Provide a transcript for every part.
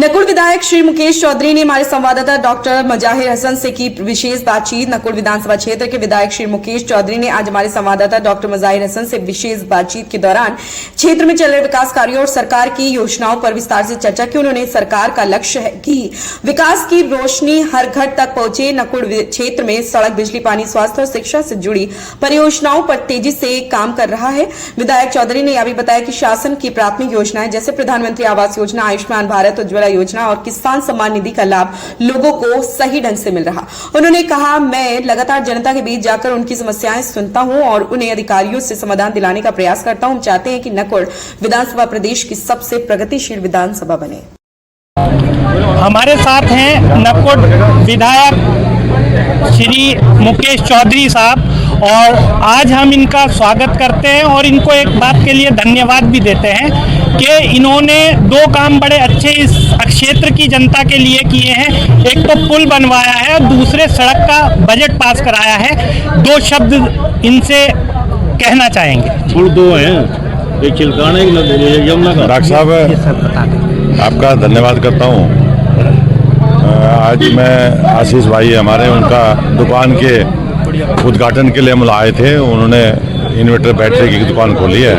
नकुल विधायक श्री मुकेश चौधरी ने हमारे संवाददाता डॉक्टर मजाहिर हसन से की विशेष बातचीत। नकुल विधानसभा क्षेत्र के विधायक श्री मुकेश चौधरी ने आज हमारे संवाददाता डॉक्टर मजाहिर हसन से विशेष बातचीत के दौरान क्षेत्र में चल रहे विकास कार्यों और सरकार की योजनाओं पर विस्तार से चर्चा की। उन्होंने सरकार का लक्ष्य है कि विकास की रोशनी हर घर तक पहुंचे। नकुल क्षेत्र में सड़क, बिजली, पानी, स्वास्थ्य और शिक्षा से जुड़ी परियोजनाओं पर तेजी से काम कर रहा है। विधायक चौधरी ने यह भी बताया कि शासन की प्राथमिक योजनाएं जैसे प्रधानमंत्री आवास योजना, आयुष्मान भारत, उज्ज्वला योजना और किसान सम्मान निधि का लाभ लोगों को सही ढंग से मिल रहा। उन्होंने कहा, मैं लगातार जनता के बीच जाकर उनकी समस्याएं सुनता हूं और उन्हें अधिकारियों से समाधान दिलाने का प्रयास करता हूं। हम चाहते हैं कि नकुल विधानसभा प्रदेश की सबसे प्रगतिशील विधानसभा बने। हमारे साथ हैं नकुल विधायक श्री मुकेश चौधरी साहब और आज हम इनका स्वागत करते हैं और इनको एक बात के लिए धन्यवाद भी देते हैं कि इन्होंने दो काम बड़े अच्छे इस क्षेत्र की जनता के लिए किए हैं। एक तो पुल बनवाया है और दूसरे सड़क का बजट पास कराया है। दो शब्द इनसे कहना चाहेंगे। पुल दो हैं, एक चिलकाना, एक यमुना का। डॉक्टर साहब, आपका धन्यवाद करता हूँ। आज मैं आशीष भाई हमारे, उनका दुकान के उद्घाटन के लिए हम आए थे। उन्होंने इन्वर्टर बैटरी की दुकान खोली है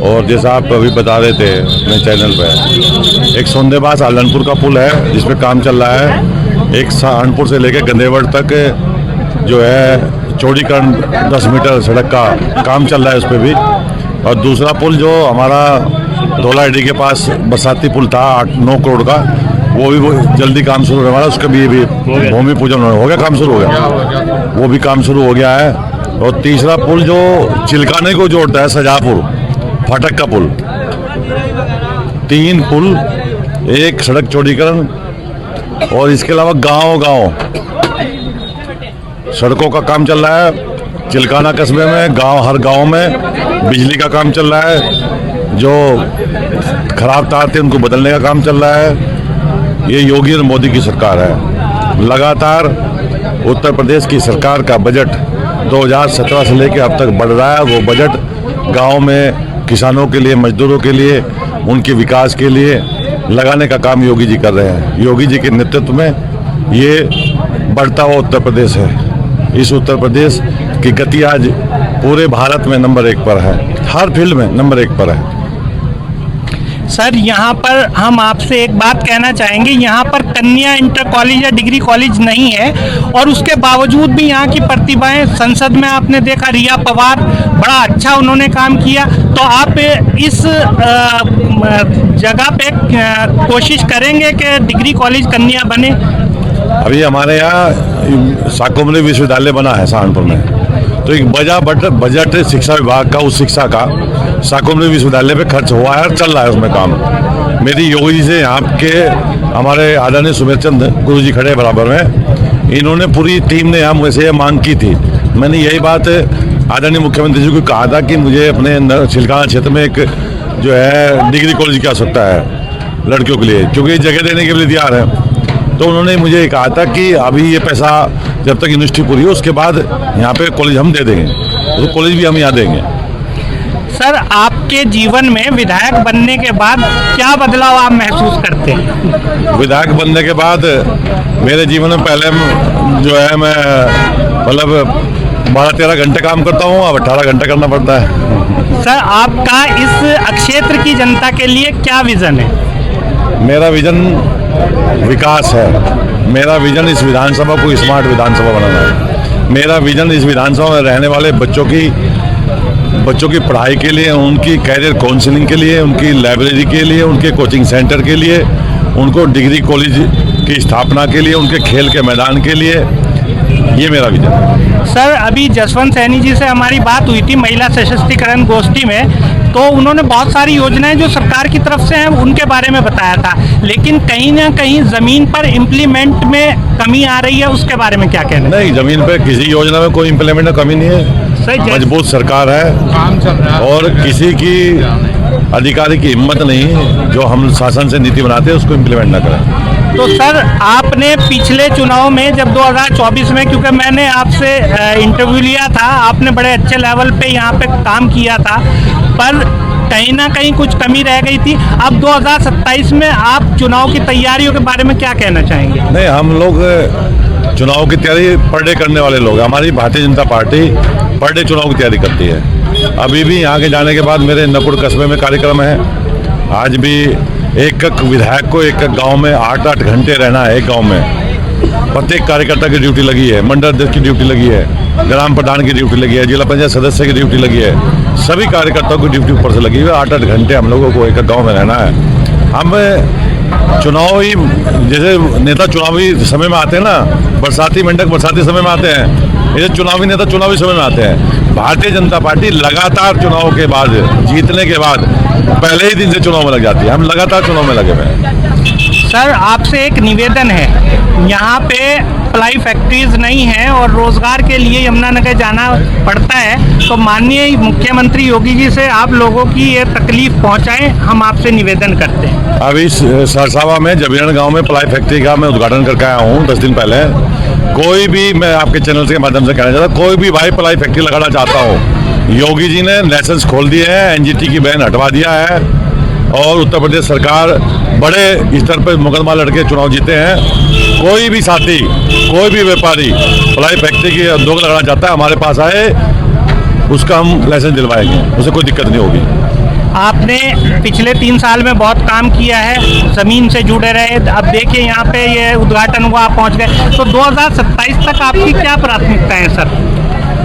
और जैसा आप अभी बता रहे थे अपने चैनल पे, एक सोंदेबाज आलनपुर का पुल है जिस पे काम चल रहा है। एक सहारनपुर से लेकर गंदेवड़ तक जो है चौड़ीकरण 10 मीटर सड़क का काम चल रहा है, उस पर भी। और दूसरा पुल जो हमारा धौलाडी के पास बरसाती पुल था 8-9 करोड़ का, वो भी जल्दी काम शुरू होने वाला। उसका भी भूमि पूजन हो गया, काम शुरू हो गया, वो भी काम शुरू हो गया है। और तीसरा पुल जो चिलकाने को जोड़ता है, सजापुर फाटक का पुल, 3 पुल, एक सड़क चौड़ीकरण और इसके अलावा गांव सड़कों का काम चल रहा है। चिलकाना कस्बे में हर गांव में बिजली का काम चल रहा है। जो खराब तार थे उनको बदलने का काम चल रहा है। ये योगी और मोदी की सरकार है। लगातार उत्तर प्रदेश की सरकार का बजट 2017 से लेकर अब तक बढ़ रहा है। वो बजट गांव में किसानों के लिए, मजदूरों के लिए, उनके विकास के लिए लगाने का काम योगी जी कर रहे हैं। योगी जी के नेतृत्व में ये बढ़ता हुआ उत्तर प्रदेश है। इस उत्तर प्रदेश की गति आज पूरे भारत में नंबर 1 पर है, हर फील्ड में नंबर 1 पर है। सर, यहाँ पर हम आपसे एक बात कहना चाहेंगे, यहाँ पर कन्या इंटर कॉलेज या डिग्री कॉलेज नहीं है और उसके बावजूद भी यहाँ की प्रतिभाएं, संसद में आपने देखा रिया पवार, बड़ा अच्छा उन्होंने काम किया। तो आप इस जगह पे कोशिश करेंगे कि डिग्री कॉलेज कन्या बने? अभी हमारे यहाँ शाकुंभरी विश्वविद्यालय बना है सहारनपुर में, तो एक बजट शिक्षा विभाग का, उस शिक्षा का शाकुंभरी विश्वविद्यालय पे खर्च हुआ है और चल रहा है उसमें काम। मेरी योगी जी से यहाँ के हमारे आदरणीय सुमेर चंद गुरु जी खड़े बराबर में, इन्होंने पूरी टीम ने यहाँ मुझसे ये मांग की थी। मैंने यही बात आदरणीय मुख्यमंत्री जी को कहा था कि मुझे अपने चिलकाना क्षेत्र में एक जो है डिग्री कॉलेज की आवश्यकता है लड़कियों के लिए, क्योंकि जगह देने के लिए तैयार है। तो उन्होंने मुझे कहा था कि अभी ये पैसा जब तक यूनिवर्सिटी पूरी हो उसके बाद यहाँ पे कॉलेज हम दे देंगे, तो कॉलेज भी हम यहाँ देंगे। सर, आपके जीवन में विधायक बनने के बाद क्या बदलाव आप महसूस करते हैं? विधायक बनने के बाद मेरे जीवन में पहले जो है मैं मतलब 12-13 घंटे काम करता हूँ, अब 18 घंटे करना पड़ता है। सर, आपका इस क्षेत्र की जनता के लिए क्या विजन है? मेरा विजन विकास है। मेरा विजन इस विधानसभा को स्मार्ट विधानसभा बनाना है। मेरा विजन इस विधानसभा में रहने वाले बच्चों की पढ़ाई के लिए, उनकी कैरियर काउंसलिंग के लिए, उनकी लाइब्रेरी के लिए, उनके कोचिंग सेंटर के लिए, उनको डिग्री कॉलेज की स्थापना के लिए, उनके खेल के मैदान के लिए, ये मेरा विजन है। सर, अभी जसवंत सैनी जी से हमारी बात हुई थी महिला सशक्तिकरण गोष्ठी में, तो उन्होंने बहुत सारी योजनाएं जो सरकार की तरफ से हैं उनके बारे में बताया था, लेकिन कहीं ना कहीं ज़मीन पर इम्प्लीमेंट में कमी आ रही है, उसके बारे में क्या कहना है? नहीं, ज़मीन पर किसी योजना में कोई इम्प्लीमेंट में कमी नहीं है। मजबूत सरकार है और किसी की अधिकारी की हिम्मत नहीं जो हम शासन से नीति बनाते हैं उसको इम्प्लीमेंट ना करें। तो सर, आपने पिछले चुनाव में जब 2024 में, क्योंकि मैंने आपसे इंटरव्यू लिया था, आपने बड़े अच्छे लेवल पे यहाँ पे काम किया था, पर कहीं ना कहीं कुछ कमी रह गई थी। अब 2027 में आप चुनाव की तैयारियों के बारे में क्या कहना चाहेंगे? नहीं, हम लोग चुनाव की तैयारी पर डे करने वाले लोग हैं। हमारी Bharatiya Janata party per day चुनाव की तैयारी करती है। अभी भी यहाँ के जाने के बाद मेरे नकुड़ कस्बे में कार्यक्रम है। आज भी एक विधायक को एक गांव में 8-8 घंटे रहना है। एक गांव में प्रत्येक कार्यकर्ता की ड्यूटी लगी है, मंडल अध्यक्ष की ड्यूटी लगी है, ग्राम प्रधान की ड्यूटी लगी है, जिला पंचायत सदस्य की ड्यूटी लगी है। सभी कार्यकर्ताओं की ड्यूटी ऊपर से लगी हुई है। 8-8 घंटे हम लोगों को एक गाँव में रहना है। हम चुनावी जैसे नेता चुनावी समय में आते हैं ना, बरसाती मेंढक बरसाती समय में आते हैं, ये चुनावी नेता चुनावी समय में आते हैं। भारतीय जनता पार्टी लगातार चुनाव के बाद, जीतने के बाद पहले ही दिन से चुनाव में लग जाती है। हम लगातार चुनाव में लगे हुए हैं। सर, आपसे एक निवेदन है, यहाँ पे प्लाई फैक्ट्रीज नहीं है और रोजगार के लिए यमुनानगर जाना पड़ता है, तो माननीय मुख्यमंत्री योगी जी से आप लोगों की ये तकलीफ पहुँचाएं, हम आपसे निवेदन करते हैं। अभी सरसावा में जबीरण गांव में प्लाई फैक्ट्री का मैं उद्घाटन करके आया हूँ 10 दिन पहले। कोई भी, मैं आपके चैनल के माध्यम से कहना चाहता, कोई भी भाई प्लाई फैक्ट्री लगाना चाहता हो, योगी जी ने लाइसेंस खोल दिए हैं, एनजीटी की बैन हटवा दिया है और उत्तर प्रदेश सरकार बड़े स्तर पर मुकदमा लड़के चुनाव जीते हैं। कोई भी साथी, कोई भी व्यापारी प्लाई फैक्ट्री की उद्योग लगाना चाहता है, हमारे पास आए, उसका हम लाइसेंस दिलवाएंगे, उसे कोई दिक्कत नहीं होगी। आपने पिछले 3 साल में बहुत काम किया है, जमीन से जुड़े रहे, अब देखिए यहाँ पे ये उद्घाटन हुआ, आप पहुँच गए, तो 2027 तक आपकी क्या प्राथमिकता है सर?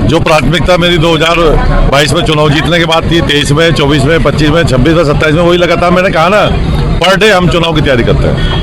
जो प्राथमिकता मेरी 2022 में चुनाव जीतने के बाद थी, 23 में, 24 में, 25 में, 26 में, 27 में, वही लगातार मैंने कहा ना, पर डे हम चुनाव की तैयारी करते हैं।